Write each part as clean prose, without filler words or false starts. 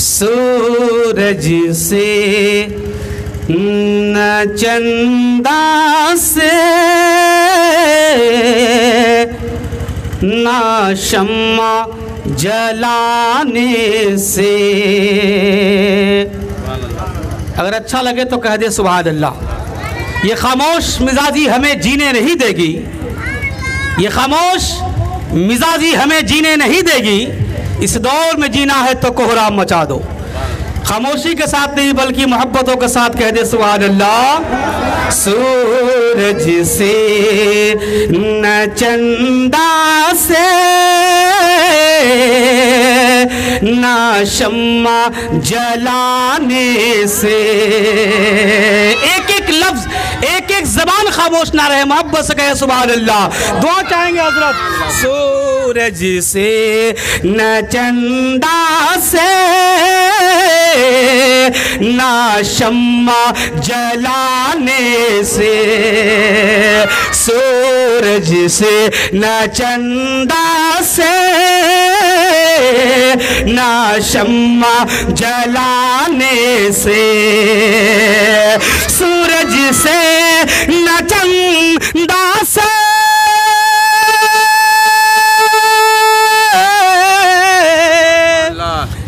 सूरज से न चंदा से ना शम्मा जलाने से। अगर अच्छा लगे तो कह दे सुभान अल्लाह। ये खामोश मिजाजी हमें जीने नहीं देगी, ये खामोश मिजाजी हमें जीने नहीं देगी। इस दौर में जीना है तो कोहराम मचा दो। खामोशी के साथ नहीं बल्कि मोहब्बतों के साथ कह दे सुभान अल्लाह। सूरज से न चंदा से ना शम्मा जलाने से। एक एक लफ्ज एक एक जबान खामोश ना रहे, मोहब्बत से कहे सुभान अल्लाह। दुआ चाहेंगे हजरत। सूरज से न चंदा से ना शम्मा जलाने से। सूरज से न चंदा से ना शम्मा जलाने से। सूरज से न चंदा से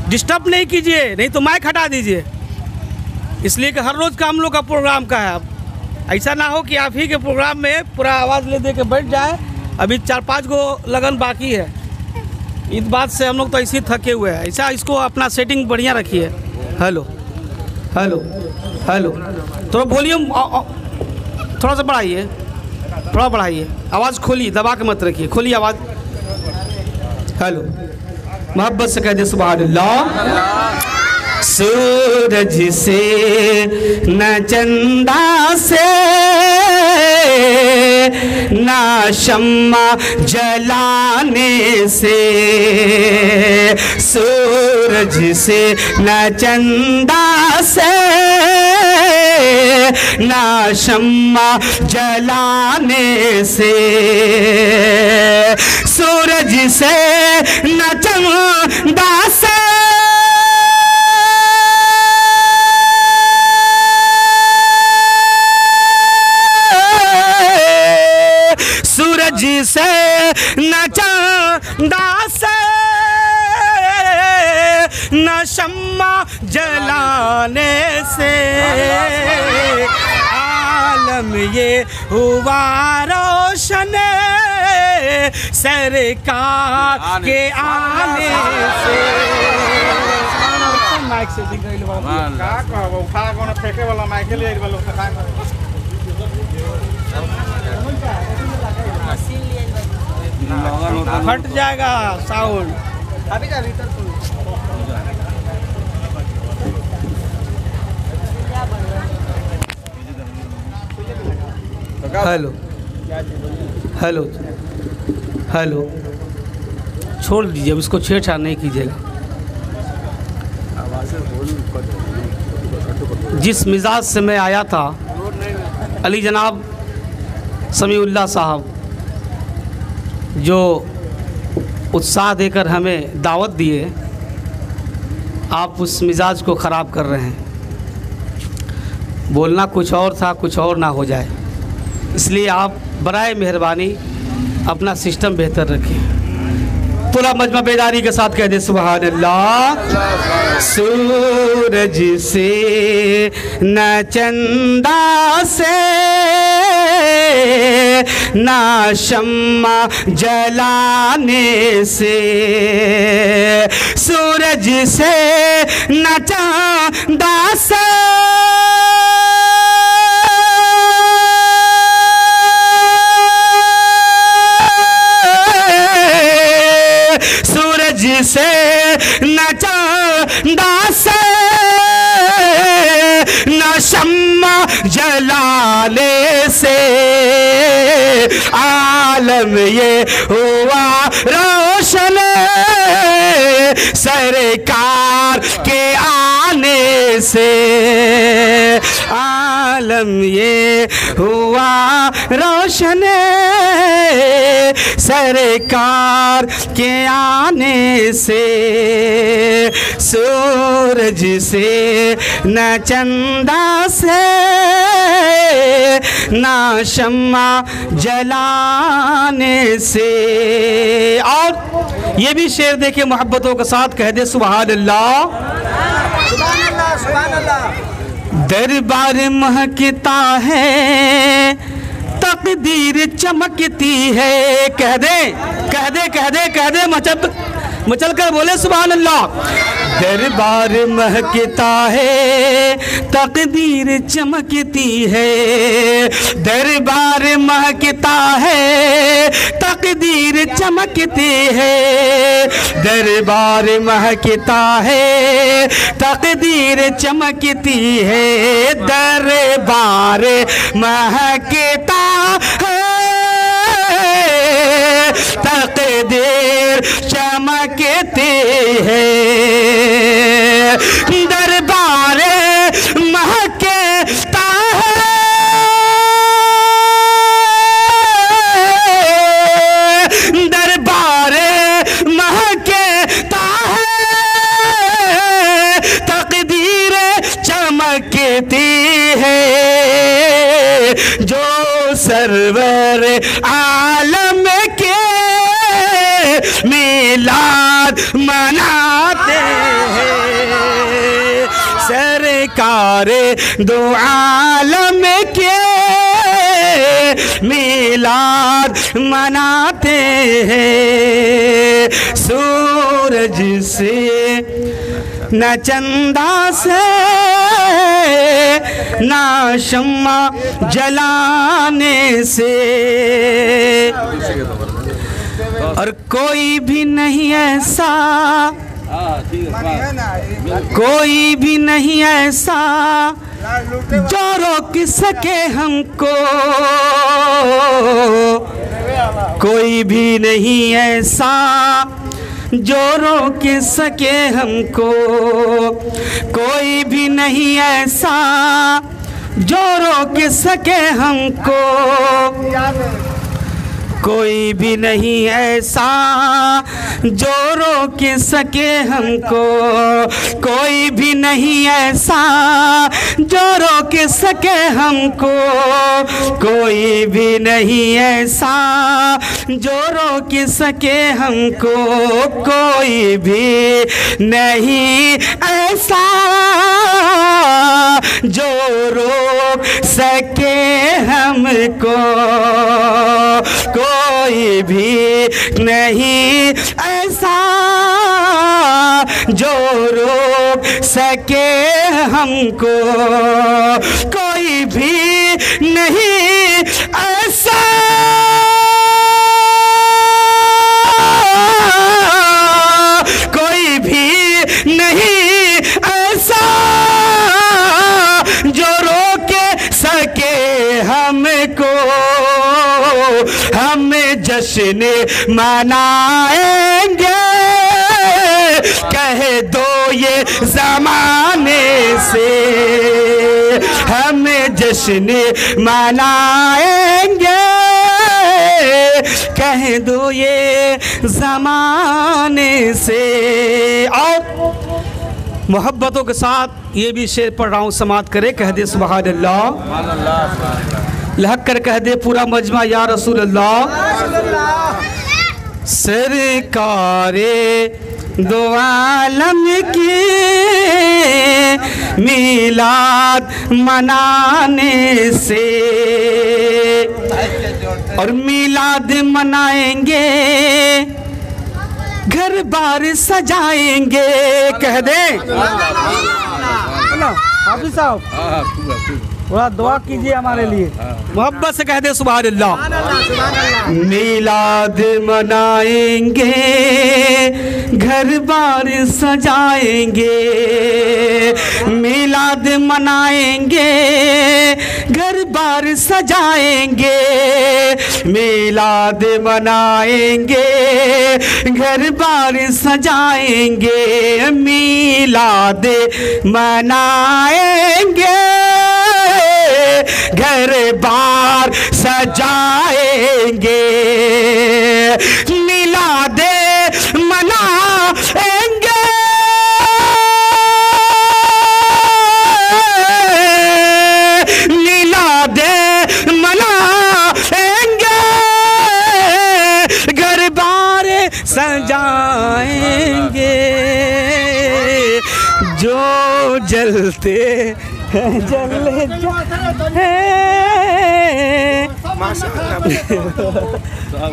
डिस्टर्ब नहीं कीजिए, नहीं तो माइक हटा दीजिए, इसलिए कि हर रोज़ का हम लोग का प्रोग्राम का है। अब ऐसा ना हो कि आप ही के प्रोग्राम में पूरा आवाज़ ले दे के बैठ जाए। अभी 4-5 गो लगन बाकी है। इस बात से हम लोग तो ऐसे थके हुए हैं। ऐसा इसको अपना सेटिंग बढ़िया रखिए। हेलो हेलो हेलो, थोड़ा वॉल्यूम थोड़ा सा बढ़ाइए, थोड़ा बढ़ाइए, आवाज़ खोलिए, दबा के मत रखिए, खोलिए आवाज़। हेलो, मोहब्बत से कह दे सुभान अल्लाह। सूरज से न चंदा से ना शम्मा जलाने से। सूरज से न चंदा से ना शम्मा जलाने से। सूरज से न चंदा से सूरज से न चंदा से न शम्मा जलाने से। आलम ये हुआ रोशन सरकार के आने से। माइक से दिख रही है फेंके वाला माइक ले फट जाएगा साउंड। हेलो हेलो हेलो, छोड़ दीजिए, अब इसको छेड़छाड़ नहीं कीजिएगा। जिस मिजाज से मैं आया था, अली जनाब समीउल्लाह साहब जो उत्साह देकर हमें दावत दिए, आप उस मिजाज को ख़राब कर रहे हैं। बोलना कुछ और था, कुछ और ना हो जाए, इसलिए आप बराए मेहरबानी अपना सिस्टम बेहतर रखें। पूरा मजमा बेदारी के साथ कह दे सुभान अल्लाह। सूरज से न चंदा से ना शम्मा जलाने से। सूरज से न चंदा से से न चंदा से न शम्मा जलाने से। आलम ये हुआ रोशन सरकार के आने आने से आलम ये हुआ रोशन सरकार के आने से। सूरज से न चंदा से ना शम्मा जलाने से। और ये भी शेर देखे मोहब्बतों के साथ कह दे सुभान अल्लाह। सुभान अल्लाह। दरबार महकता है तकदीर चमकती है। कह दे कह दे कह दे कह दे मचल कर बोले सुभान अल्लाह। दरबार महकता है तकदीर चमकती है। दरबार महकता है तकदीर चमकती है। दरबार महकता है तकदीर चमकती है। दरबार महकता है तकदीर चमकती है। दरबार महकता है दरबार महकता है तकदीर चमकती है। जो सरवर आलम के मिलाद मनाते हैं। सरकार दो आलम के मिलाद मनाते हैं। सूरज से न चंदा से ना शम्मा जलाने से। और कोई भी नहीं ऐसा कोई भी नहीं ऐसा जो रोक सके हमको। कोई भी नहीं ऐसा जो रोक सके हमको। कोई भी नहीं ऐसा जो रोक सके हमको। कोई भी नहीं ऐसा जो रोक सके हमको। कोई भी नहीं ऐसा जो रोक सके हमको। कोई भी नहीं ऐसा जो रोक सके हमको। कोई भी नहीं ऐसा जो रोक सके हमको। कोई भी नहीं ऐसा जो रोक सके हमको। कोई भी नहीं ऐसा कोई भी नहीं ऐसा जो रोक सके हमको। हम जश्न मनाएंगे कह दो ये ज़माने से। हम जश्न मनाएंगे कह दो ये ज़माने से। और मोहब्बतों के साथ ये भी शेर पढ़ रहा हूँ, समात करे कह दे सुभान अल्लाह। लहक कर कह दे पूरा मजमा या रसूल अल्लाह। सरकारे दो आलम की मिलाद मनाने से। और मिलाद मनाएंगे घर बार सजाएंगे। कह दे हाफिज साहब। थोड़ा दुआ कीजिए हमारे लिए, मोहब्बत से कह दे सुभान अल्लाह। मिलाद मनाएंगे, घर बार सजाएंगे, मिलाद मनाएंगे, घर बार सजाएंगे, मिलाद मनाएंगे, घर बार सजाएंगे, मिलाद मनाएंगे, घर बार सजाएंगे, मिलाद मनाएंगे, मिलाद मनाएंगे, घर बार सजाएंगे, जो जलते जले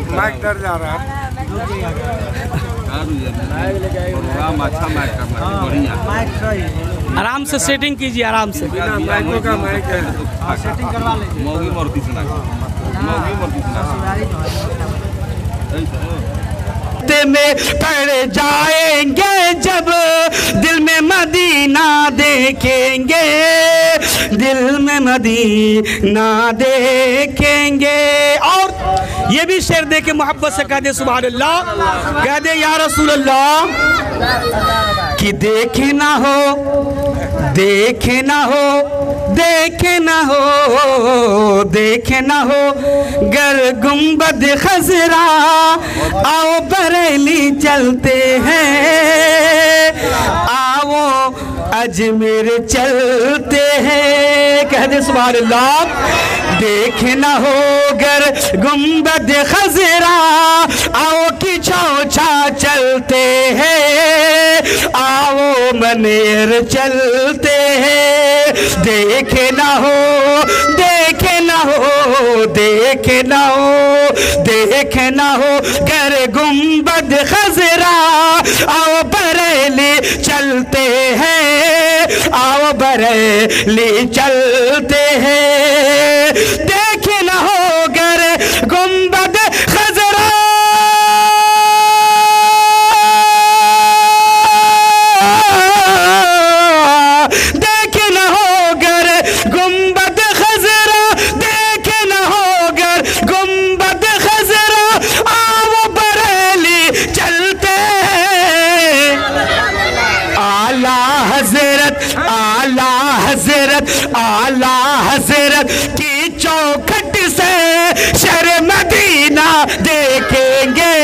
माइक डर जा रहा है। आराम से सेटिंग कीजिए, आराम से। माइकों का माइक है, सेटिंग करवा ले। में पड़ जाएंगे जब दिल में मदीना देखेंगे, दिल में मदीना देखेंगे। और ये भी शेर दे के मोहब्बत से कह दे सुभान अल्लाह, कह दे या रसूल अल्लाह, कि देखे ना हो, देखे ना हो, देखे ना हो, देखे ना हो गर गुंबद खजरा, आओ बरेली चलते हैं, आओ अजमेर चलते हैं, कह दे सुभान अल्लाह। देखे ना हो गर गुंबद खजरा, आओ की चौछा चलते हैं, आओ मनेर चलते हैं, देखे ना हो, देखे ना हो, देखे ना हो, देखे ना हो गर गुंबद खजरा, आओ बरेली चलते हैं, आओ बरेली चलते हैं, देखे ना हो गर गुंबद खजरा, देखे ना हो गर गुंबद खजरा, देखे ना हो गर गुंबद खजरा, आओ बरेली चलते हैं, आला हजरत, आला हजरत, आला हजरत की चौखट से शहर मदीना देखेंगे,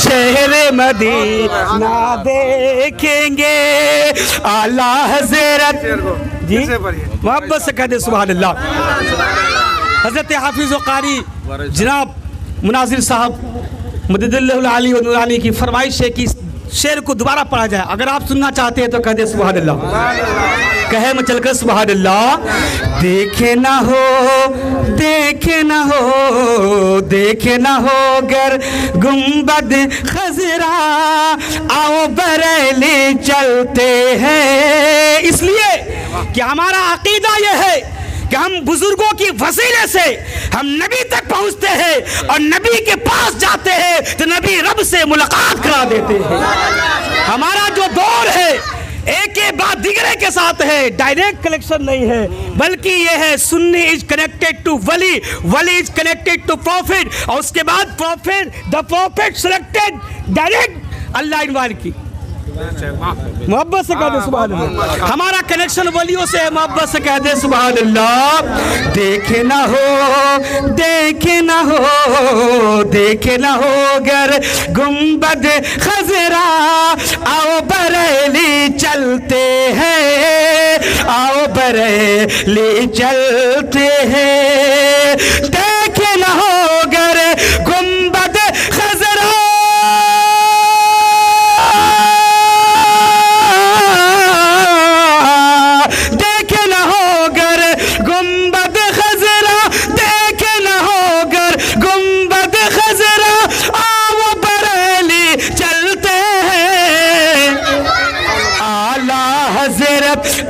शहर मदीना देखेंगे, आला हजरत जी मोहब्बत से कह दे सुभान अल्लाह। हजरत हाफिज कारी जनाब मुनाजिर साहब मददुल्लाह आली व नूरानी की फरमाइश है कि शेर को दोबारा पढ़ा जाए। अगर आप सुनना चाहते हैं तो कह दे सुभान अल्लाह, कहे में चलकर सुभान अल्लाह। देखे ना हो, देखे ना हो, देखे ना हो गर गुंबद खजरा, आओ बरेली चलते हैं। इसलिए कि हमारा अकीदा यह है कि हम बुजुर्गों की वसीले से हम नबी तक पहुंचते हैं और नबी के पास जाते हैं तो नबी रब से मुलाकात करा देते हैं। हमारा जो दौर है एक के बाद दिगरे के साथ है, डायरेक्ट कनेक्शन नहीं है, बल्कि ये है सुन्नी इज कनेक्टेड टू वली, वली इज कनेक्टेड टू प्रॉफिट, और उसके बाद prophet, the prophet selected direct Allah इनवार की। मोहब्बत से कह दे सुभान अल्लाह। हमारा कनेक्शन वलियों से है, मोहब्बत से कह दे सुभान अल्लाह। देखे ना हो, देखे ना हो, देखे ना हो गर गुंबद खजरा, आओ बरेली चलते हैं, आओ बरेली चलते हैं, देखे ना हो गर गुंबद खजरा,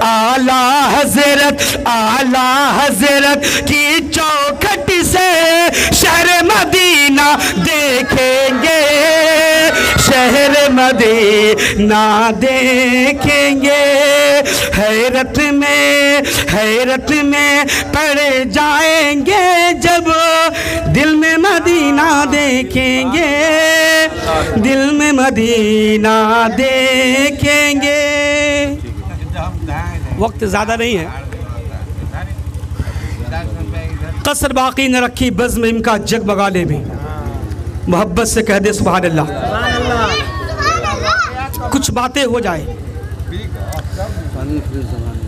आला हजरत हजरत आला हजरत की चौखट से शहर मदीना देखेंगे, शहर मदीना देखेंगे। हैरत में पड़ जाएंगे जब दिल में मदीना देखेंगे, दिल में मदीना देखेंगे। वक्त ज़्यादा नहीं है। कसर बाकी न रखी बज़्म इनका जगमगाने में, मोहब्बत से कह दे सुभान अल्लाह। कुछ बातें हो जाए।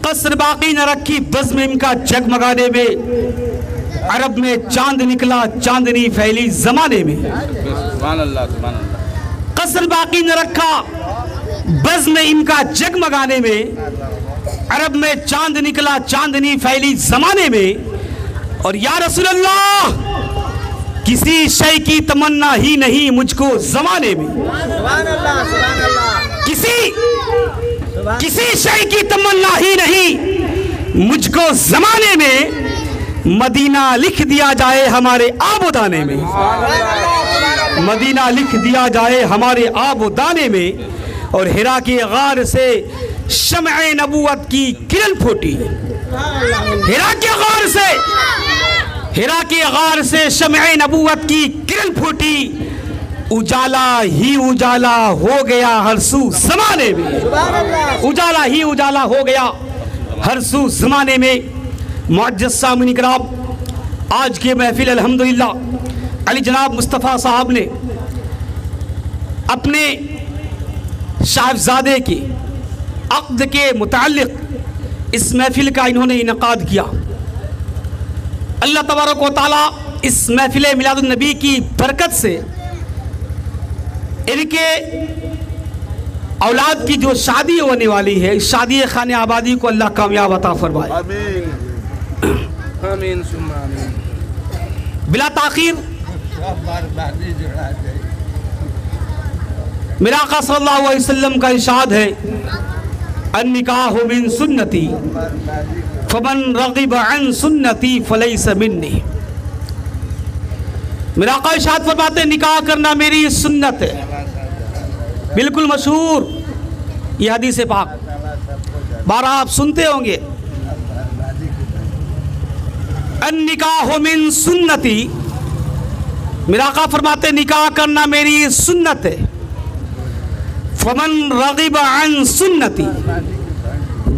कसर बाकी न रखी बज़्म इनका जगमगाने में, अरब में चांद निकला चांदनी फैली जमाने में। सुभान अल्लाह, सुभान अल्लाह। कसर बाकी न रखा बज़्म इनका जगमगाने में, अरब में चांद निकला चांदनी फैली जमाने में। और या रसूल अल्लाह किसी शय की तमन्ना ही नहीं मुझको जमाने में, किसी शय की तमन्ना ही नहीं मुझको जमाने में। मदीना लिख दिया जाए हमारे आबोदाने में, मदीना लिख दिया जाए हमारे आबोदाने में। और हिरा के गार से शम्अ नबूवत की किरण फूटी, हिरा के गार से शम्अ नबूवत की किरण फूटी। उजाला ही उजाला हो गया हर सू ज़माने में, उजाला ही उजाला हो गया हर सू ज़माने में। मुअज्जज़ सामईन किराम, आज के महफिल अल्हम्दुलिल्लाह अली जनाब मुस्तफ़ा साहब ने अपने साहबजादे के अक़्द के मुताल्लिक़ इस महफिल का इन्होंने इनक़ाद किया। अल्लाह तबारक व तआला इस महफिल मिलादुन नबी की बरकत से इनके औलाद की जो शादी होने वाली है, शादी खाने आबादी को अल्लाह कामयाब अता फरमाए। आमीन सुम्मा आमीन। बिला ताख़ीर मेरा आका सल्लल्लाहु अलैहि वसल्लम का इरशाद है, अन्निकाहु मिन सुन्नती फमन रग़िब अन सुन्नती फलैसा मिन्नी। मेरा आका इरशाद फरमाते हैं, निकाह करना मेरी सुन्नत है। बिल्कुल मशहूर ये हदीस पाक, बारह आप सुनते होंगे। अन्निकाहु मिन सुन्नती, मेरा आका फरमाते हैं निकाह करना मेरी सुन्नत है। फमन रग़िब अन सुन्नती,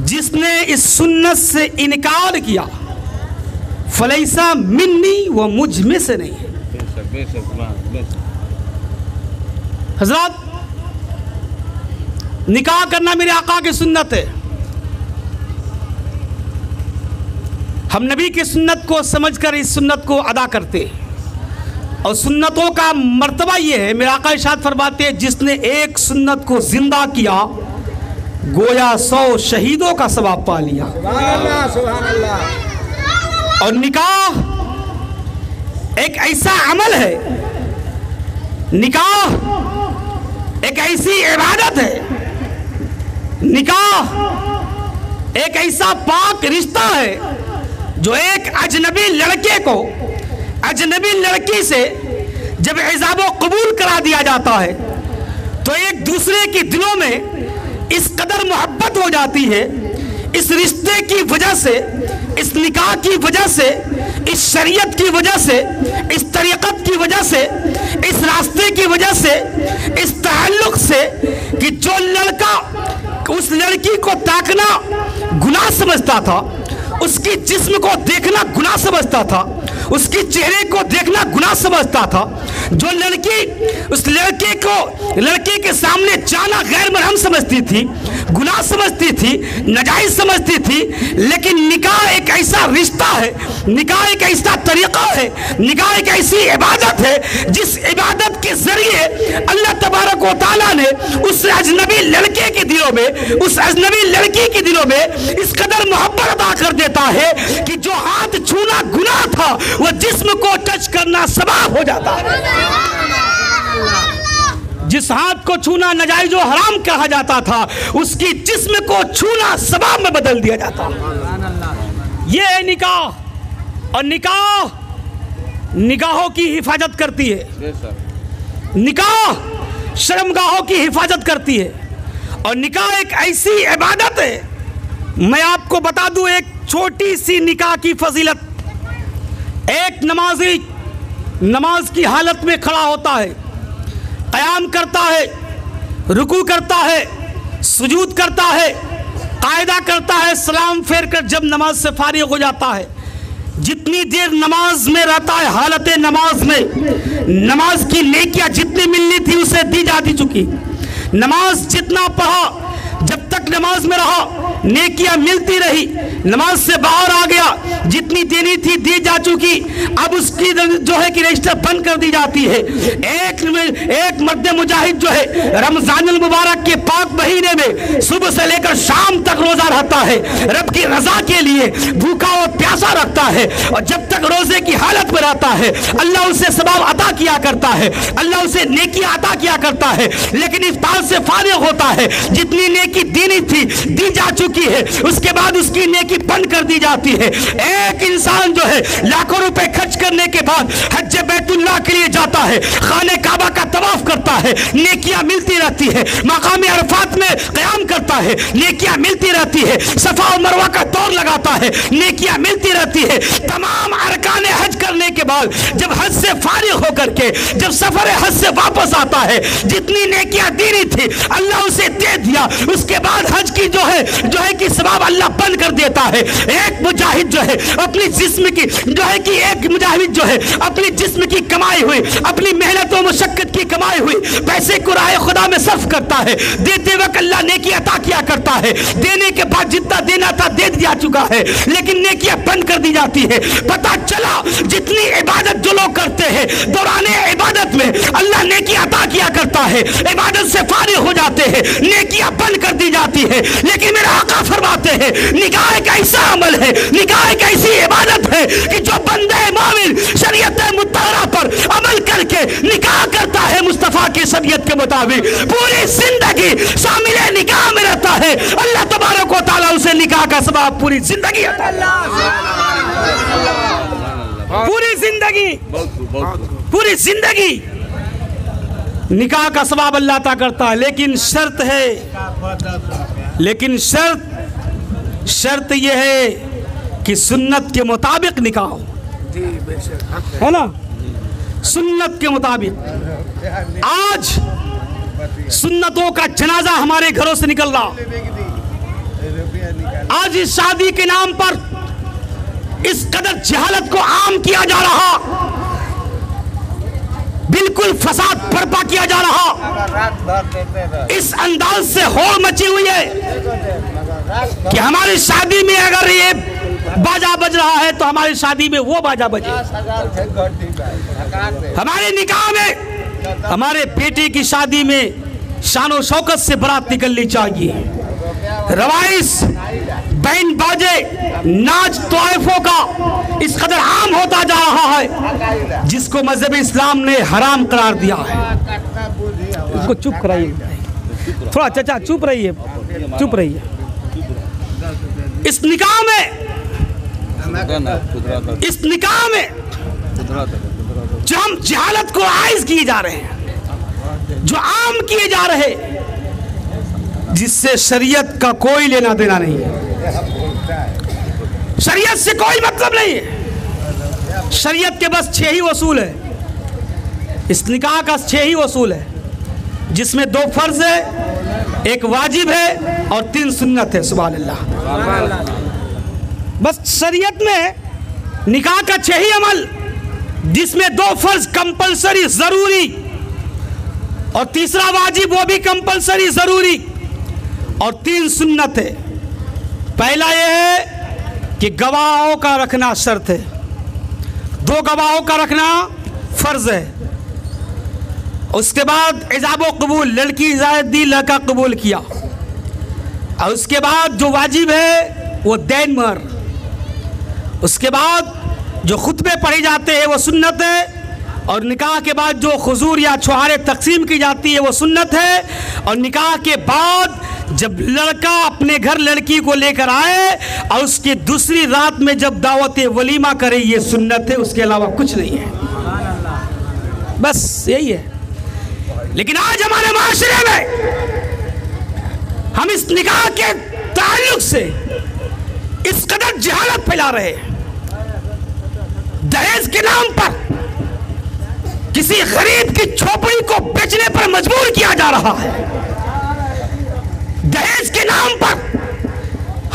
जिसने इस सुन्नत से इनकार किया, फलैसा मिन्नी, वो मुझ में से नहीं है। हज़रात, निकाह करना मेरे आका की सुन्नत है। हम नबी की सुन्नत को समझकर इस सुन्नत को अदा करते हैं। और सुन्नतों का मर्तबा ये है, मेरे आका इरशाद फरमाते हैं, जिसने एक सुन्नत को जिंदा किया गोया 100 शहीदों का सवाब पा लिया। और निकाह एक ऐसा अमल है, निकाह एक ऐसी इबादत है, निकाह एक ऐसा पाक रिश्ता है जो एक अजनबी लड़के को अजनबी लड़की से जब इजाबो कबूल करा दिया जाता है तो एक दूसरे के दिलों में इस कदर मोहब्बत हो जाती है, इस रिश्ते की वजह से, इस निकाह की वजह से, इस शरीयत की वजह से, इस तरीक़त की वजह से, इस रास्ते की वजह से, इस ताल्लुक़ से, कि जो लड़का उस लड़की को ताकना गुनाह समझता था, उसकी जिस्म को देखना गुनाह समझता था, उसकी चेहरे को देखना गुनाह समझता था, जो लड़की उस लड़के के सामने जाना गैर महरम समझती थी, गुनाह समझती थी, नाजायज समझती थी। लेकिन निकाह एक ऐसा रिश्ता है, निकाह एक ऐसा तरीक़ा है, निकाह एक ऐसी इबादत है जिस इबादत के जरिए अल्लाह तबारक व तआला ने उस अजनबी लड़के के दिलों में, उस अजनबी लड़की के दिलों में इस कदर मोहब्बत अदा कर देता है कि जो हाथ छूना गुनाह था वो जिस्म को टच करना सवाब हो जाता है। जिस हाथ को छूना नाजायज और हराम कहा जाता था, उसकी जिस्म को छूना सवाब में बदल दिया जाता है। ये है निकाह, और निकाह निगाहों की हिफाजत करती है। निकाह शर्मगाहों की हिफाजत करती है, और निकाह एक ऐसी इबादत है, मैं आपको बता दूं एक छोटी सी निकाह की फजीलत। एक नमाजी नमाज की हालत में खड़ा होता है, क़याम करता है, रुकू करता है, सुजूद करता है, कायदा करता है, सलाम फेर कर जब नमाज से फारिग हो जाता है, जितनी देर नमाज में रहता है, हालत नमाज में नमाज की नेकियां जितनी मिलनी थी उसे दी जा चुकी। नमाज जितना पढ़ा, जब तक नमाज में रहा नेकियां मिलती रही, नमाज से बाहर आ गया, जितनी देनी थी दी जा चुकी, अब उसकी जो है कि रजिस्टर बंद कर दी जाती है। एक मर्द मुजाहिद जो है रमजानुल मुबारक के पाक महीने में सुबह से लेकर शाम तक रोजा रहता है, रब की रजा के लिए भूखा और प्यासा रखता है, और जब तक रोजे की हालत में रहता है अल्लाह उसे सवाब अता किया करता है, अल्लाह उसे नेकी अता किया करता है। लेकिन इफ्तार से फारिग होता है, जितनी नेकी देनी थी दी जा चुकी है, उसके बाद उसकी नेकी बंद कर दी जाती है। एक इंसान जो है लाखों रुपए खर्च करने के बाद हज बैतुल्लाह के लिए जाता है, खाने काबा का तवाफ करता है, नेकियां मिलती रहती है, मकाम अरफात में क़याम करता है, नेकियां मिलती रहती है, सफा और मरवा का दौर लगाता है, नेकियां मिलती रहती है। तमाम अरकान हज करने के बाद जब हज से फारिग होकर के जब सफर हज से वापस आता है, जितनी नेकियां देनी थी अल्लाह उसे दे दिया, उसके बाद हज की जो है कि सवाब अल्लाह बंद कर देता है। एक मुजाहिद जो है अपनी जिस्म की एक मुजाहिद जो है अपनी जिस्म की कमाई हुई, अपनी मेहनत और मुशक्कत की कमाई हुई पैसे को राह खुदा में सर्फ करता है, देते वक्त अल्लाह नेकी अता किया करता है, देने के बाद जितना देना था दे दिया चुका है, लेकिन नेकियां बंद कर दी जाती है। पता चला जितनी इबादत जो लोग करते हैं दौराने इबादत में अल्लाह नेकी अता किया करता है, इबादत से फारिग हो जाते हैं, नेकियां बंद कर दी जाती है। लेकिन मेरा आका फरमाते हैं निकाह एक ऐसा अमल है, निकाह एक ऐसी इबादत है कि जो बंदे मोमिन शरीयत मुत्तहरा पर अमल करके निकाह करता है मुस्तफा की शरीयत के मुताबिक, पूरी जिंदगी शामिल निकाह में रहता है, अल्लाह तबारक व तआला उसे निकाह का सवाब पूरी जिंदगी अता पूरी जिंदगी निकाह का सवाब अल्लाह अता करता है। लेकिन शर्त यह है कि सुन्नत के मुताबिक निकाह हो, है ना, सुन्नत के मुताबिक। आज सुन्नतों का जनाजा हमारे घरों से निकल रहा, आज इस शादी के नाम पर इस कदर जहालत को आम किया जा रहा, बिल्कुल फसाद बर्पा किया जा रहा, इस अंदाज से होड़ मची हुई है कि हमारी शादी में अगर ये बाजा बज रहा है तो हमारी शादी में वो बाजा बजे, हमारे निकाह में, हमारे बेटे की शादी में शानो शौकत से बारात निकलनी चाहिए। रवाइस, बैंड बाजे, नाच तोइफों का इस कदर आम होता जा रहा है जिसको मजहब इस्लाम ने हराम करार दिया है। इसको चुप कराइए, थोड़ा चाचा चुप रहिए, चुप रहिए। इस निकाह में जो हम जहालत को आइज किए जा रहे हैं, जो आम किए जा रहे, जिससे शरीयत का कोई लेना देना नहीं है, शरीयत से कोई मतलब नहीं है। शरीयत के बस 6 ही उसूल है, इस निकाह का 6 ही उसूल है, जिसमें 2 फर्ज है, 1 वाजिब है और 3 सुन्नत है। सुभान अल्लाह। बस शरीयत में निकाह का 6 ही अमल, जिसमें 2 फर्ज कंपलसरी जरूरी और तीसरा वाजिब वो भी कंपलसरी जरूरी और 3 सुन्नत है। पहला यह है कि गवाहों का रखना शर्त है, 2 गवाहों का रखना फर्ज है। उसके बाद इजाबो कबूल, लड़की इजाजत दी, लड़का कबूल किया, और उसके बाद जो वाजिब है वो दैन महर। उसके बाद जो खुतबे पढ़े जाते हैं वो सुन्नत है, और निकाह के बाद जो खुजूर या छुहारे तकसीम की जाती है वो सुन्नत है, और निकाह के बाद जब लड़का अपने घर लड़की को लेकर आए और उसकी दूसरी रात में जब दावत वलीमा करे, ये सुन्नत है, उसके अलावा कुछ नहीं है, बस यही है। लेकिन आज हमारे माशरे में हम इस निकाह के ताल्लुक से इस कदर जहालत फैला रहे हैं। दहेज के नाम पर किसी गरीब की झोपड़ी को बेचने पर मजबूर किया जा रहा है। दहेज के नाम पर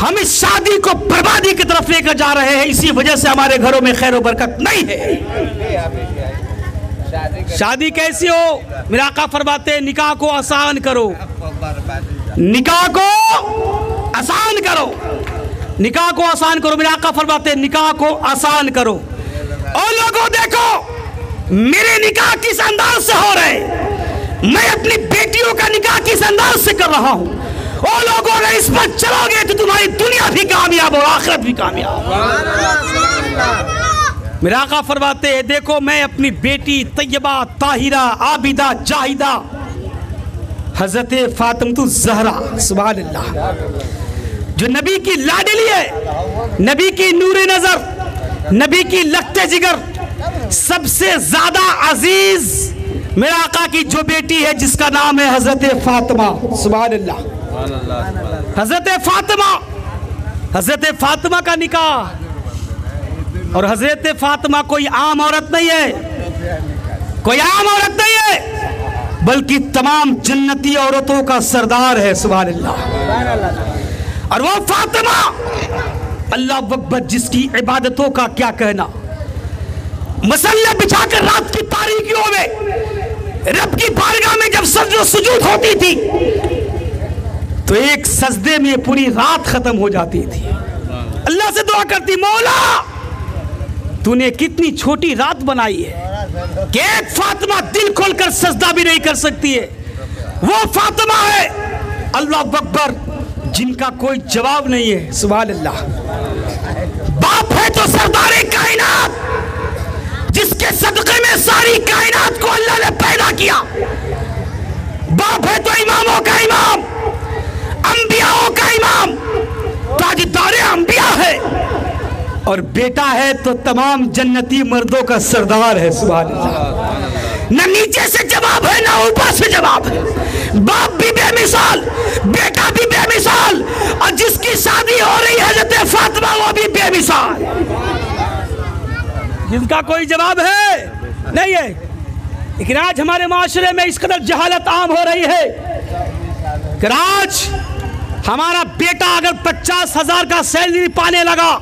हम इस शादी को बर्बादी की तरफ लेकर जा रहे हैं। इसी वजह से हमारे घरों में खैर और बरकत नहीं है। शादी कैसी हो? मेरा आका फरमाते हैं निकाह को आसान करो, निकाह को आसान करो, निकाह को आसान करो। मेरा आका फरमाते हैं निकाह को आसान करो। और लोगों देखो मेरे निकाह किस अंदाज से हो रहे, मैं अपनी बेटियों का निकाह किस अंदाज से कर रहा हूं। और लोगों अगर इस पर चलोगे तो तुम्हारी दुनिया भी कामयाब और आखिरत भी कामयाब। मेरा आका फरमाते हैं देखो मैं अपनी बेटी तैयबा, ताहिरा, आबिदा, जाहिदा हजरत फातिमा ज़हरा सुभान अल्लाह, जो नबी की लाडली है, नबी की नूरे नजर, नबी की लखते जिगर, सबसे ज्यादा अजीज मेरा आका की जो बेटी है जिसका नाम है हजरत फातिमा सुभान अल्लाह। हजरत फातिमा, हजरत फातिमा का निकाह, और हजरत फातिमा कोई आम औरत नहीं है, कोई आम औरत नहीं है, बल्कि तमाम जन्नती औरतों का सरदार है सुभान अल्लाह। और वो फातिमा अल्लाह अकबर, जिसकी इबादतों का क्या कहना, मसल्ला बिछाकर रात की तारीकियों में रब की बारगाह में जब सजदो सुजूद होती थी तो एक सजदे में पूरी रात खत्म हो जाती थी। अल्लाह से दुआ करती, मौला तूने कितनी छोटी रात बनाई है कि एक फातिमा दिल खोलकर सजदा भी नहीं कर सकती है। वो फातिमा है अल्लाह अकबर जिनका कोई जवाब नहीं है सुभान अल्लाह। बाप है तो सरदारे कायनात, जिसके सदक़े में सारी कायनात को अल्लाह ने पैदा किया। बाप है तो इमामों का इमाम, अंबियाओं का इमाम, ताजदारे अंबिया है। और बेटा है तो तमाम जन्नती मर्दों का सरदार है सुभान अल्लाह। न नीचे से जवाब है ना ऊपर से जवाब है। बाप भी बेमिसाल, बेटा भी बेमिसाल, और जिसकी शादी हो रही है हज़रत फातिमा वो भी बेमिसाल, जिनका कोई जवाब है नहीं है। लेकिन आज हमारे माशरे में इस कदर जहालत आम हो रही है कि आज हमारा बेटा अगर 50,000 का सैलरी पाने लगा,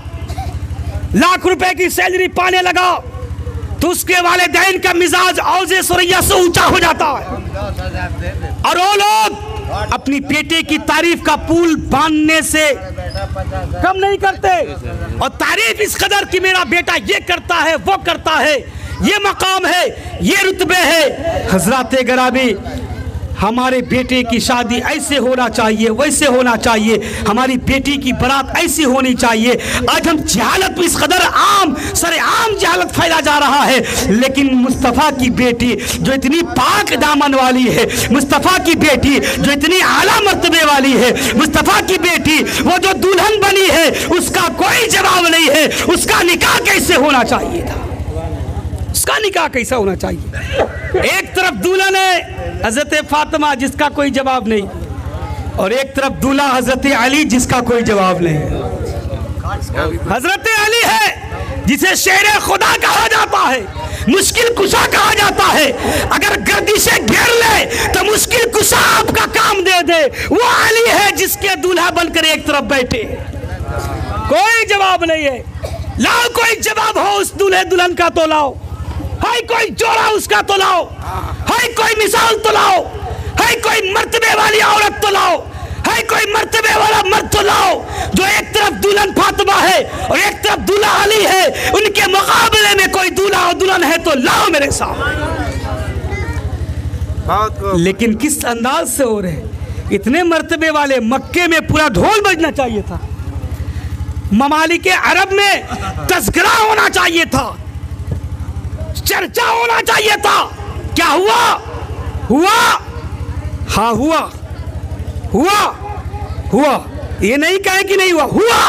लाख रुपए की सैलरी पाने लगा, तो उसके वालिदैन का मिजाज औज़े सुरैया से ऊंचा हो जाता है। और वो लोग अपनी बेटे की तारीफ का पुल बांधने से कम नहीं करते, और तारीफ इस कदर कि मेरा बेटा ये करता है, वो करता है, ये मकाम है, ये रुतबे है। हजरात गरामी, हमारे बेटे की शादी ऐसे होना चाहिए, वैसे होना चाहिए, हमारी बेटी की बारात ऐसी होनी चाहिए। आज हम जहालत में इस कदर आम सरेआम जहालत फैला जा रहा है। लेकिन मुस्तफ़ा की बेटी जो इतनी पाक दामन वाली है, मुस्तफ़ा की बेटी जो इतनी आला मर्तबे वाली है, मुस्तफ़ा की बेटी वो जो दुल्हन बनी है, उसका कोई जवाब नहीं है। उसका निकाह कैसे होना चाहिए था, उसका निकाह कैसा होना चाहिए। एक तरफ दुल्हन है हजरत फातिमा जिसका कोई जवाब नहीं, और एक तरफ दूल्हा हजरत अली जिसका कोई जवाब नहीं। हजरत अली है जिसे शेर खुदा कहा जाता है, मुश्किल कुशा कहा जाता है। अगर गर्दिशें घेर ले तो मुश्किल कुशा आपका काम दे दे। वो अली है जिसके दूल्हा बनकर एक तरफ बैठे, कोई जवाब नहीं है। लाओ कोई जवाब हो उस दूल्हे दुल्हन का तो लाओ, है कोई जोड़ा उसका तो लाओ, है कोई मिसाल तो लाओ, है कोई मर्तबे वाली औरत तो लाओ, है कोई मर्तबे वाला मर्द तो लाओ। जो एक तरफ दुल्हन फातिमा है और एक तरफ दूल्हा अली है, उनके मुकाबले में कोई दूल्हा और दुल्हन है तो लाओ मेरे साथ। लेकिन किस अंदाज से हो रहे, इतने मर्तबे वाले मक्के में पूरा ढोल बजना चाहिए था, ममालिके अरब में तज़किरा होना चाहिए था, चर्चा होना चाहिए था। क्या हुआ? हुआ, हाँ हुआ, हुआ। हुआ, ये नहीं कहे कि नहीं हुआ, हुआ।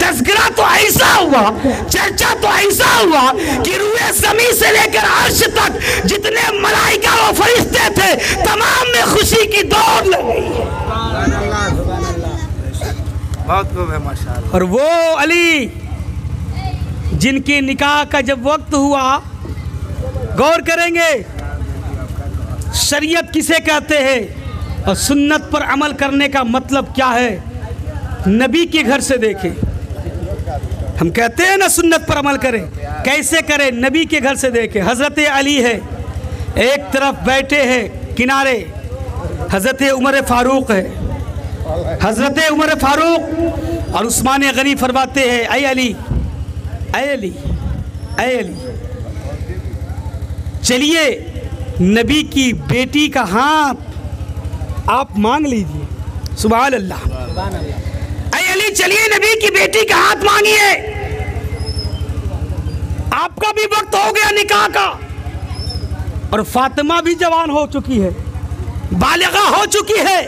तज़किरा तो ऐसा हुआ, चर्चा तो ऐसा हुआ कि रूए ज़मीन से लेकर अर्श तक जितने मलाइका और फरिश्ते थे तमाम में खुशी की दौड़ लग गई है। बहुत खूब है माशाअल्लाह। और वो अली जिनके निकाह का जब वक्त हुआ, गौर करेंगे शरीयत किसे कहते हैं और सुन्नत पर अमल करने का मतलब क्या है, नबी के घर से देखें। हम कहते हैं ना सुन्नत पर अमल करें, कैसे करें, नबी के घर से देखें। हज़रत अली है, एक तरफ बैठे हैं किनारे, हज़रत उमर फारूक है, हज़रत उमर फारूक और उस्मान गनी फरमाते हैं, ऐ अली, ऐ अली, ऐ अली, चलिए नबी की बेटी का हाथ आप मांग लीजिए। सुभान अल्लाह। ऐ अली, चलिए नबी की बेटी का हाथ मांगिए, आपका भी वक्त हो गया निकाह का। और फातिमा भी जवान हो चुकी है, बालिगा हो चुकी है।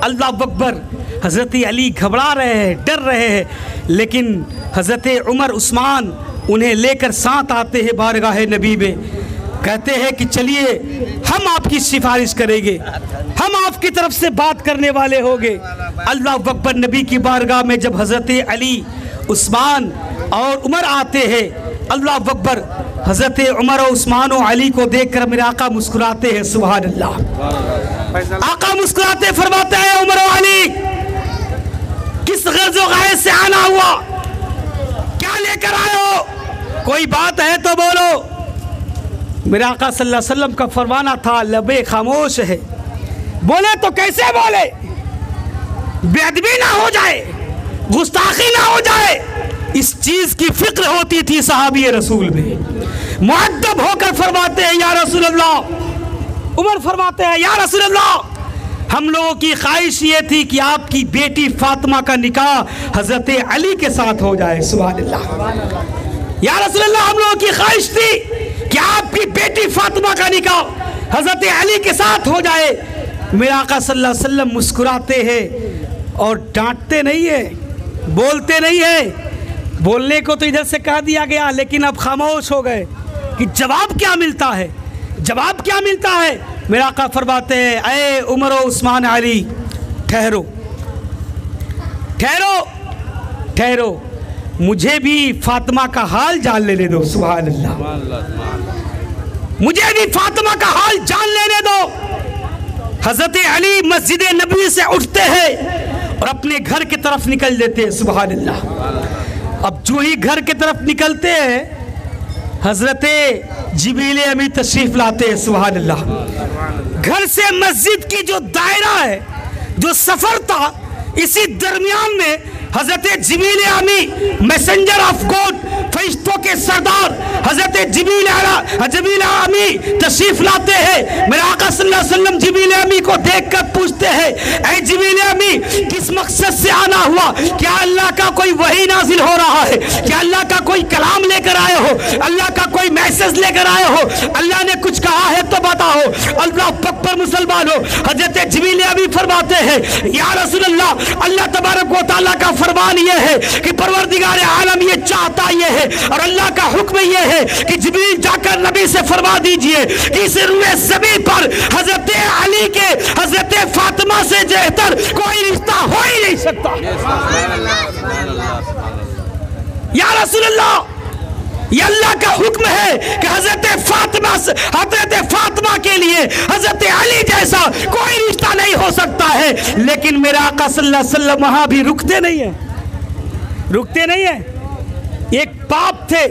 अल्लाह अकबर। हज़रत अली घबरा रहे हैं, डर रहे हैं, लेकिन हज़रत उमर उस्मान उन्हें लेकर साथ आते हैं बारगाह नबी में, कहते हैं कि चलिए हम आपकी सिफारिश करेंगे, हम आपकी तरफ से बात करने वाले होंगे। अल्लाह अकबर। नबी की बारगाह में जब हज़रत अली, उस्मान और उमर आते हैं, अल्लाह अकबर, हज़रत उमर और उस्मान और अली को देखकर मेरे आका मुस्कुराते हैं। सुभान अल्लाह। आका मुस्कुराते फरमाते हैं, उमर और अली किस गर्ज़ व गायत से आना हुआ, क्या लेकर आए हो, कोई बात है तो बोलो। मेरे आका सल्लल्लाहु अलैहि वसल्लम का फरमाना था, लबे खामोश है, बोले तो कैसे बोले, बेअदबी ना हो जाए, गुस्ताखी ना हो जाए, इस चीज की फिक्र होती थी सहाबी रसूल में। मुअद्दब होकर फरमाते हैं, या रसूल अल्लाह, उमर फरमाते हैं, या रसूल अल्लाह, हम लोगों की ख्वाहिश ये थी कि आपकी बेटी फातिमा का निकाह हजरत अली के साथ हो जाए। सुभान अल्लाह। या रसूल अल्लाह, हम लोगों की ख्वाहिश थी कि आपकी बेटी फातिमा का निकाह हजरत अली के साथ हो जाए। मेरे आका सल्लल्लाहु अलैहि वसल्लम मुस्कुराते हैं और डांटते नहीं है, बोलते नहीं है। बोलने को तो इधर से कह दिया गया, लेकिन अब खामोश हो गए कि जवाब क्या मिलता है, जवाब क्या मिलता है। मेरा आका फरमाते हैं, ऐ उमर और उस्मान अली, ठहरो ठहरो ठहरो, मुझे भी फातिमा का हाल जान लेने दो। सुभान अल्लाह। मुझे भी फातिमा का हाल जान लेने दो। हजरत अली मस्जिद नबी से उठते हैं और अपने घर की तरफ निकल देते हैं। सुभान अल्लाह। अब जो ही घर की तरफ निकलते हैं, हजरत जिब्रील अमीन तशरीफ लाते हैं। सुभान अल्लाह। घर से मस्जिद की जो दायरा है, जो सफर था, इसी दरमियान में हजरत जिब्रील अमीन मैसेंजर ऑफ गॉड, फरिश्तों के सरदार हजरत जिब्रील अमीन तशरीफ लाते हैं। मेरे आका सल्लल्लाहु अलैहि वसल्लम जिब्रील अमीन को देखकर पूछते हैं, ऐ जिब्रील अमीन, किस मकसद से आना हुआ, क्या अल्लाह का कोई वही नाजिल हो रहा है, क्या अल्लाह का कोई कलाम लेकर आए हो, अल्लाह का कोई मैसेज लेकर आए हो, अल्लाह ने कुछ कहा है तो बताओ। अल्लाह पर मुसलमान हो। हजरत जिब्रील अमीन फरमाते हैं, या रसूल अल्लाह, अल्लाह तबारक व तआला का फरमान ये है कि परवरदिगार आलम ये चाहता ये है और अल्लाह का हुक्म ये है कि जिब्रील जाकर नबी से फरमा दीजिए कि इस रुए ज़मीन पर हजरत अली के हजरत फातिमा से बेहतर कोई रिश्ता हो ही नहीं सकता। या रसूल अल्लाह, ये अल्लाह का हुक्म है कि हजरत फातिमा के लिए हजरत अली जैसा कोई रिश्ता नहीं हो सकता है। लेकिन मेरा आका सल्लल्लाहु अलैहि वसल्लम वहां भी रुकते नहीं है, रुकते नहीं है। एक बाप थे,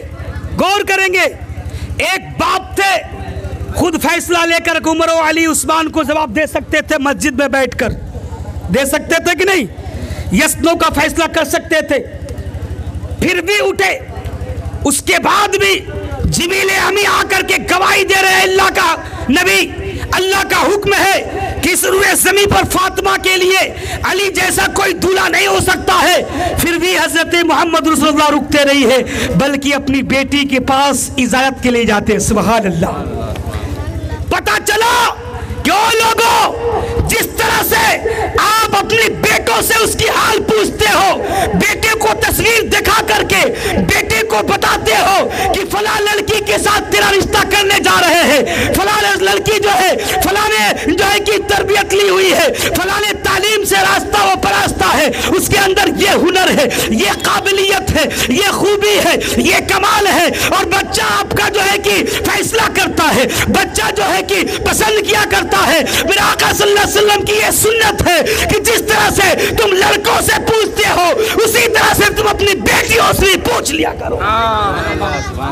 गौर करेंगे, एक बाप थे, खुद फैसला लेकर उमर और अली उस्मान को जवाब दे सकते थे, मस्जिद में बैठकर दे सकते थे कि नहीं, यस नो का फैसला कर सकते थे, फिर भी उठे। उसके बाद भी जिब्रील अमीन आकर के गवाही दे रहे हैं, अल्लाह का नबी, अल्लाह का हुक्म है कि इस रुए ज़मीन पर फातिमा के लिए अली जैसा कोई दूल्हा नहीं हो सकता है। फिर भी हजरत मोहम्मद रसूलुल्लाह रुकते नहीं है, बल्कि अपनी बेटी के पास इजाजत के लिए जाते हैं। सुभान अल्लाह। पता चला क्यों लोगों, जिस तरह से आप अपने बेटों से उसकी हाल पूछते हो, बेटे को तस्वीर दिखा करके बेटे को बताते हो कि फला लड़की के साथ तेरा रिश्ता करने जा रहे हैं, फला लड़की जो है फलाने जो है कि तरबियत ली हुई है, फलाने तालीम से रास्ता वो परास्ता है, उसके अंदर ये हुनर है, ये काबिलियत है, ये खूबी है, ये कमाल है, और बच्चा आपका जो है कि फैसला करता है, बच्चा जो है कि पसंद किया करता है। मेरे आका सल्लल्लाहु अलैहि वसल्लम की ये सुन्नत है कि जिस तरह से तुम लड़कों से पूछते हो उसी तरह से तुम अपनी बेटियों से पूछ लिया करो।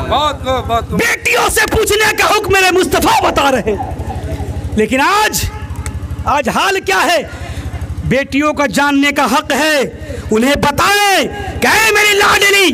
बहुत बेटियों से पूछने का हुक्म मेरे मुस्तफा बता रहे हैं। लेकिन आज हाल क्या है? बेटियों का जानने का हक है, उन्हें बताएं कि ऐ मेरी लाडली,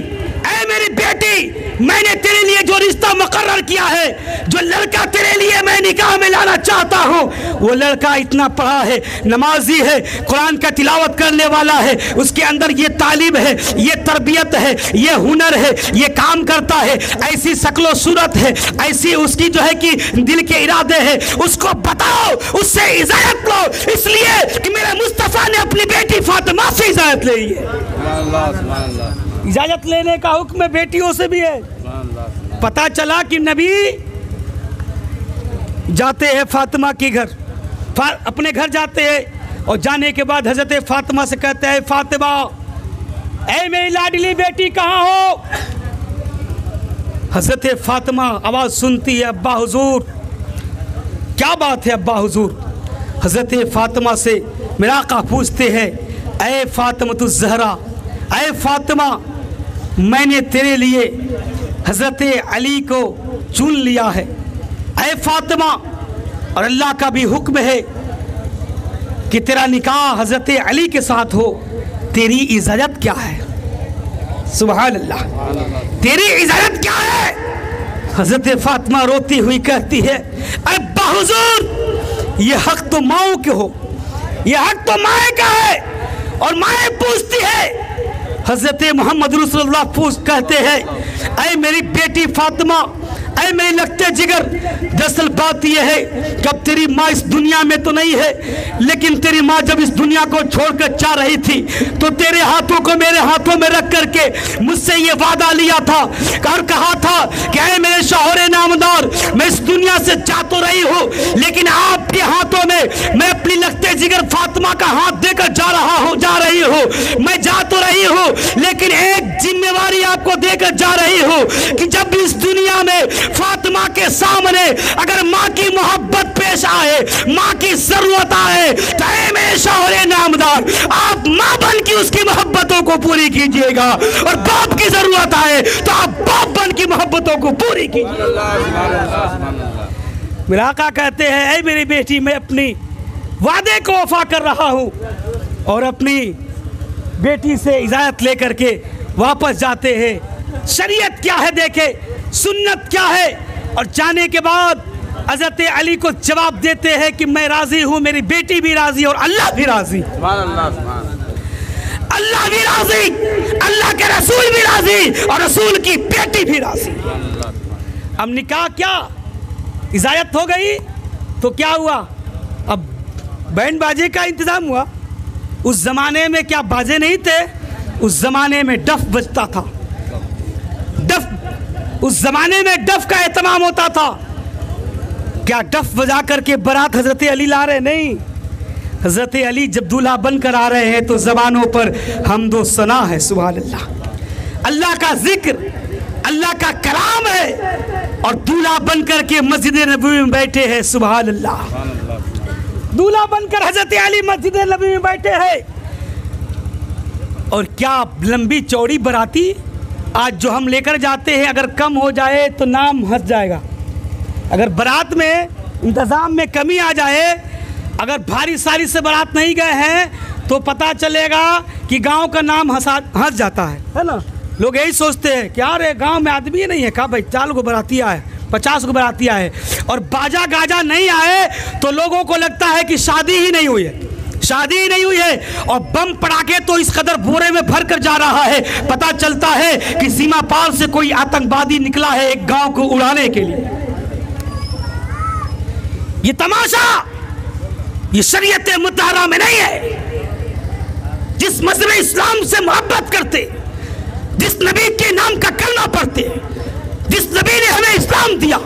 ऐ मेरी बेटी, मैंने तेरे लिए जो रिश्ता मुकर्रर किया है, जो लड़का तेरे लिए मैं निकाह में लाना चाहता हूँ, वो लड़का इतना पढ़ा है, नमाजी है, कुरान का तिलावत करने वाला है, उसके अंदर ये तालीम है, ये तरबियत है, ये हुनर है, ये काम करता है, ऐसी शक्लो सूरत है, ऐसी उसकी जो है कि दिल के इरादे हैं, उसको बताओ, उससे इजाजत लो, इसलिए कि मेरे मुस्तफा ने अपनी बेटी फातिमा से इजाजत ली है। इजाजत लेने का हुक्म बेटियों से भी है। पता चला कि नबी जाते हैं फातिमा के घर, अपने घर जाते हैं, और जाने के बाद हजरत फातिमा से कहते हैं, फातिमा, ऐ मेरी लाडली बेटी कहाँ हो? हजरत फातिमा आवाज सुनती है, अब्बा हुजूर। क्या बात है अब्बा हुजूर? हजरत फातिमा से मेरा आका पूछते हैं, ऐ फातिमा तु ज़हरा, ऐ फातिमा, मैंने तेरे लिए हजरत अली को चुन लिया है, ऐ फातिमा, और अल्लाह का भी हुक्म है कि तेरा निकाह हजरत अली के साथ हो, तेरी इजाजत क्या है? सुभान अल्लाह, तेरी इजाजत क्या है? हजरत फातिमा रोती हुई कहती है, अब्बा हुजूर, ये हक तो माओ के हो, ये हक तो माए का है, और माए पूछती है। हजरत मोहम्मद रसूलुल्लाह कहते हैं, ऐ मेरी बेटी फातिमा, ऐ मेरी लगते जिगर, दरअसल बात यह है कि अब तेरी माँ इस दुनिया में तो नहीं है, लेकिन तेरी माँ जब इस दुनिया को छोड़कर जा रही थी तो तेरे हाथों को मेरे हाथों में रख करके मुझसे ये वादा लिया था और कहा था कि ऐ मेरे शौहरे नामदार, मैं इस दुनिया से जा तो रही हूँ, लेकिन आपके हाथों में मैं अपनी लगते जिगर फातिमा का हाथ देकर जा रही हूँ, मैं जा तो रही हूँ, लेकिन एक जिम्मेवारी आपको देकर जा रही हूँ कि जब इस दुनिया में फातिमा के सामने अगर माँ की मोहब्बत पेश आए, माँ की जरूरत आए, तो ऐ मेरे शौहरे नामदार, आप माँ बन के उसकी मोहब्बतों को पूरी कीजिएगा, और बाप की जरूरत आए तो आप बाप बन की मोहब्बतों को पूरी कीजिएगा। मेरा आका कहते हैं, ऐ मेरी बेटी, मैं अपनी वादे को वफा कर रहा हूँ, और अपनी बेटी से इजाजत लेकर के वापस जाते हैं। शरीयत क्या है देखे, सुन्नत क्या है, और जाने के बाद हजरत अली को जवाब देते हैं कि मैं राजी हूँ, मेरी बेटी भी राजी और अल्लाह भी राजी, अल्लाह भी राजी, अल्लाह के रसूल भी राजी, और रसूल की बेटी भी राजी। अब निकाह क्या, इजाजत हो गई तो क्या हुआ? अब बैंड बाजे का इंतजाम हुआ। उस जमाने में क्या बाजे नहीं थे? उस जमाने में डफ बजता था, डफ, उस जमाने में डफ का एहतमाम होता था। क्या डफ बजा करके बारात हजरत अली ला रहे? नहीं, हजरत अली जब दूल्हा बनकर आ रहे हैं तो जबानों पर हमदो सना है, सुभान अल्लाह, अल्लाह का जिक्र, अल्लाह का कलाम है, और दूल्हा बनकर के मस्जिद नबवी में बैठे हैं, सुभान अल्लाह, दूल्हा बनकर हजरत अली मस्जिद नबवी में बैठे हैं। और क्या लंबी चौड़ी बराती आज जो हम लेकर जाते हैं, अगर कम हो जाए तो नाम हंस जाएगा, अगर बारात में इंतज़ाम में कमी आ जाए, अगर भारी सारी से बारात नहीं गए हैं तो पता चलेगा कि गांव का नाम हंस जाता है ना। लोग यही सोचते हैं कि यार गांव में आदमी ही नहीं है, कहा भाई 4 गो बराती आए, 50 को बराती आए, और बाजा गाजा नहीं आए तो लोगों को लगता है कि शादी ही नहीं हुई है, शादी ही नहीं हुई है। और बम पटाखे तो इस कदर बोरे में भर कर जा रहा है, पता चलता है कि सीमा पार से कोई आतंकवादी निकला है एक गांव को उड़ाने के लिए। ये तमाशा ये शरीयत मुतहरा में नहीं है। जिस मजहब इस्लाम से मोहब्बत करते, जिस नबी के नाम का कलमा पढ़ते, जिस नबी ने हमें इस्लाम दिया,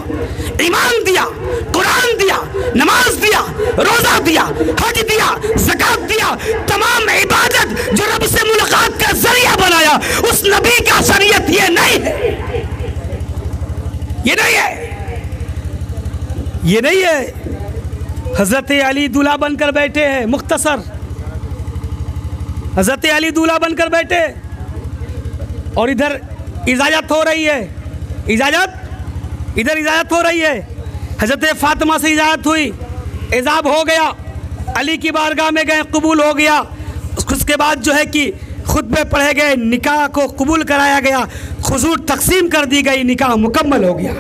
ईमान दिया, कुरान दिया, नमाज दिया, रोजा दिया, हज दिया, ज़कात दिया, तमाम इबादत जो रब से मुलाकात का जरिया बनाया, उस नबी का शरीयत ये नहीं है, ये नहीं है, ये नहीं है। हजरत अली दूल्हा बनकर बैठे हैं, मुख्तसर हजरत अली दूल्हा बनकर बैठे और इधर इजाजत हो रही है, इधर इजाजत हो रही है। हजरत फातिमा से इजाजत हुई, इजाब हो गया, अली की बारगाह में गए, कबूल हो गया। उसके बाद जो है कि खुतबे पढ़े गए, निकाह को कबूल कराया गया, खुजूर तकसीम कर दी गई, निकाह मुकम्मल हो गया।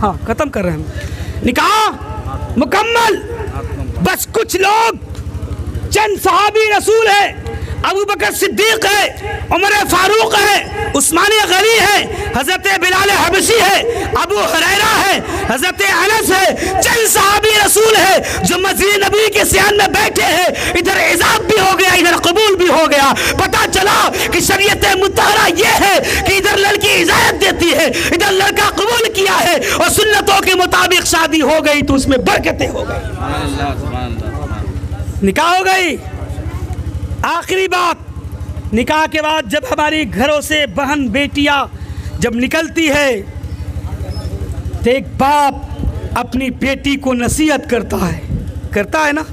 हाँ, ख़त्म कर रहे हैं, निकाह मुकम्मल। बस कुछ लोग, चंद सहाबी रसूल है, अबू बकर सिद्दीक है, उमर फारूक है, उस्मान गनी है, हजरत बिलाल हबशी है, अबू हुरैरा है, हजरत अनस है, चंद सहाबी रसूल है जो मस्जिद नबी के सियान में बैठे हैं। इधर इजाब भी हो गया, इधर कबूल भी हो गया। पता चला कि शरीयत मुतहरा ये है कि इधर लड़की इजाजत देती है, इधर लड़का कबूल किया है और सुन्नतों के मुताबिक शादी हो गई तो उसमें बरकतें हो गई, निकाह हो गई। आखिरी बात, निकाह के बाद जब हमारी घरों से बहन बेटियां जब निकलती है तो एक बाप अपनी बेटी को नसीहत करता है ना।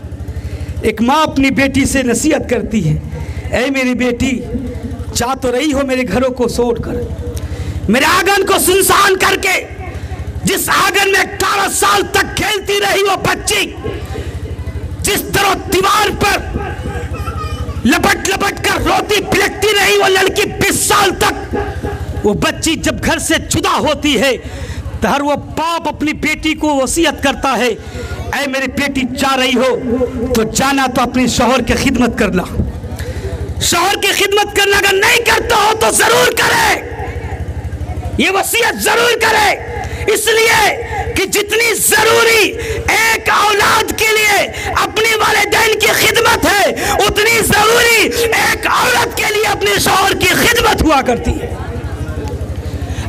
एक माँ अपनी बेटी से नसीहत करती है, ऐ मेरी बेटी, जा तो रही हो मेरे घरों को छोड़ कर, मेरे आंगन को सुनसान करके, जिस आंगन में 18 साल तक खेलती रही वो बच्ची, जिस तरह दीवार पर लपट लपट कर रोती बिलखती रही वो लड़की 20 साल तक, वो बच्ची जब घर से जुदा होती है तो हर वो बाप अपनी बेटी को वसीयत करता है, ऐ मेरी बेटी जा रही हो तो जाना तो अपने शौहर की खिदमत करना, शौहर की खिदमत करना, अगर नहीं करता हो तो जरूर करे, ये वसीयत जरूर करे। इसलिए कि जितनी जरूरी एक औलाद के लिए अपने वालिदैन की खिदमत है, उतनी जरूरी एक औरत के लिए अपने शौहर की खिदमत हुआ करती है।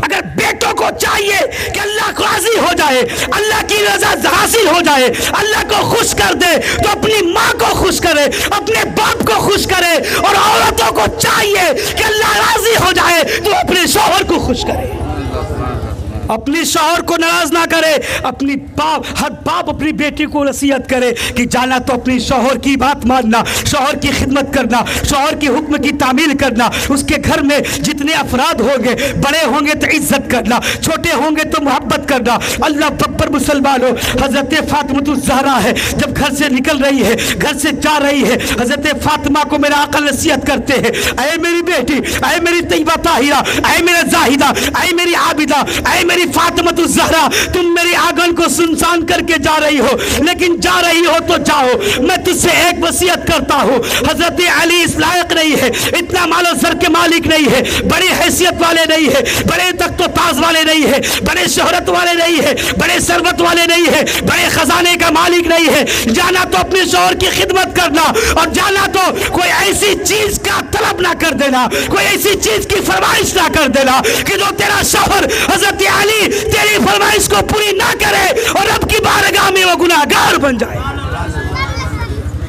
अगर बेटों को चाहिए कि अल्लाह को राजी हो जाए, अल्लाह की रजा हासिल हो जाए, अल्लाह को खुश कर दे, तो अपनी माँ को खुश करे, अपने बाप को खुश करे। और औरतों को चाहिए कि अल्लाह राजी हो जाए तो अपने शौहर को खुश करे, अपनी शौहर को नाराज ना करे। अपनी हर बाप अपनी बेटी को नसीहत करे कि जाना तो अपनी शौहर की बात मानना, शौहर की खिदमत करना, शौहर के हुक्म की तामील करना, उसके घर में जितने अफराद होंगे, बड़े होंगे तो इज्जत करना, छोटे होंगे तो मोहब्बत करना। अल्लाह अकबर मुसलमानों, हजरत फातिमा ज़हरा है, जब घर से निकल रही है, घर से जा रही है, हजरत फातिमा को मेरा आका नसीहत करते हैं, ऐ मेरी बेटी, ऐ मेरी तैयबा ताहिरा, ऐ मेरा जाहिदा, ऐ मेरी आबिदा, ऐ मेरी फातिमा ज़हरा, तुम मेरी आंगन को सुनसान करके जा रही हो, लेकिन जा रही हो तो जाओ, मैं तुझसे एक वसीयत करता हूँ। हजरत अली इस लायक नहीं है, इतना मालो सर के मालिक नहीं है, बड़ी हैसियत वाले नहीं है, बड़े तख्तो ताज वाले नहीं है, बड़े शोहरत वाले नहीं है, बड़े सरबत वाले नहीं है, बड़े खजाने का मालिक नहीं है। जाना तो अपने शौहर की खिदमत करना, और जाना तो कोई ऐसी चीज का तलब ना कर देना, कोई ऐसी चीज की फरमाइश ना कर देना कि जो तेरा शौहर हजरत अली तेरी फरमाइश को पूरी ना करे और रब की बारगाह में वो गुनाहगार बन जाए।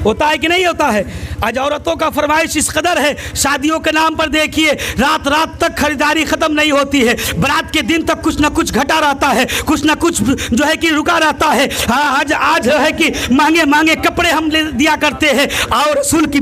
होता है कि नहीं होता है? आज औरतों का फरमाइश इस कदर है, शादियों के नाम पर देखिए रात रात तक खरीदारी खत्म नहीं होती है, बारात के दिन तक कुछ ना कुछ घटा रहता है, कुछ ना कुछ जो है कि रुका रहता है। हाँ, आज है कि महंगे महंगे कपड़े हम ले दिया करते हैं, और रसूल की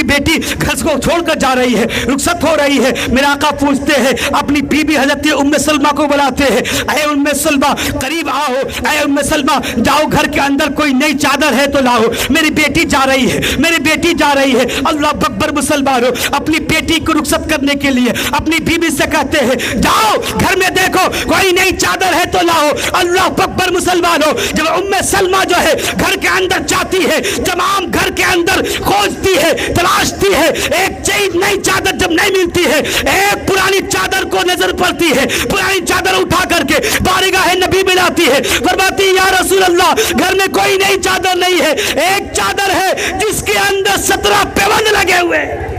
बेटी घर को छोड़कर जा रही है, रुखसत हो रही है। मेरा आका पूछते हैं, अपनी बीबी हजरत उम्मे सलमा को बुलाते हैं, अरे उम्मे सलमा करीब आओ, अरे उम्मे सलमा जाओ घर के अंदर कोई नई चादर है तो लाओ, मेरी बेटी जा रही है, मेरी बेटी जा रही है। अल्लाह अकबर मुसलमानों, अपनी बेटी को रुखसत करने के लिए अपनी बीबी से कहते हैं, जाओ घर में देखो कोई नई चादर है तो लाओ। अल्लाह अकबर मुसलमानों, जब उम्मे सलमा जो है घर के अंदर जाती है, तमाम घर के अंदर खोजती है, तलाशती है, एक चीज नई चादर जब नहीं मिलती है, एक पुरानी चादर को नजर पड़ती है, पुरानी चादर उठा करके बारगाह नबी में आती है, फरमाती है या रसूल अल्लाह घर में कोई नई चादर नहीं है, एक चादर है जिसके अंदर 17 पैबंद लगे हुए हैं,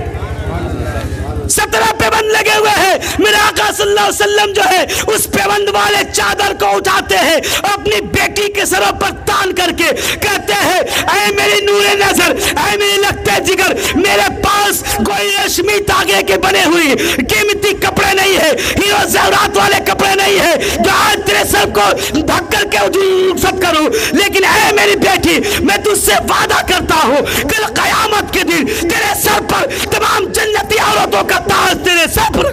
17 पैबंद लगे हुए हैं। मेरे आका सल्लल्लाहु अलैहि वसल्लम जो है उस पैबंद वाले चादर को उठाते हैं, अपनी बेटी के सरों पर तान करके कहते हैं ऐ मेरी नूरे नजर, ऐ मेरी लगते जिगर, मेरे पास कोई रेशमी तागे के बने हुई कीमती कपड़े नहीं है, हीरो ज़ेवरात वाले कपड़े नहीं है जो आज तेरे सर को ढक करके सब करूं, लेकिन ऐ मेरी बेटी मैं तुझसे वादा करता हूं कल कयामत के दिन तेरे सर पर तमाम जन्नती औरतों का ताज तेरे सर पर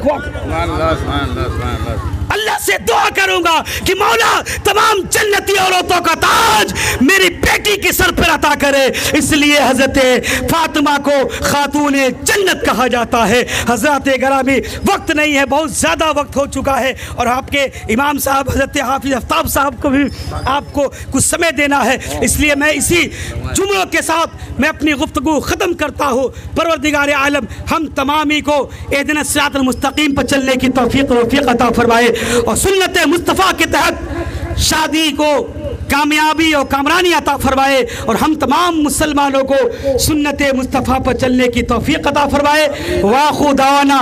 अल्लाह से दुआ करूंगा कि मौला तमाम जन्नती औरतों का ताज मेरी बेटी के सर पर अता करे। इसलिए हजरत फातिमा को खातून जन्नत कहा जाता है। हजरत गरामी वक्त नहीं है, बहुत ज़्यादा वक्त हो चुका है और आपके इमाम साहब हजरत हाफिज आफ्ताब साहब को भी आपको कुछ समय देना है, इसलिए मैं इसी जुमलों के साथ मैं अपनी गुफ्तगू ख़त्म करता हूँ। परवरदिगार आलम हम तमामी को इहदिना सिरातल मुस्तकीम पर चलने की तौफीक अता फरमाए और सुन्नत मुस्तफ़ा के तहत शादी को कामयाबी और कामरानी अता फरमाए और हम तमाम मुसलमानों को सुन्नत मुस्तफ़ा पर चलने की तौफीक अता फरमाए। वाखुदाना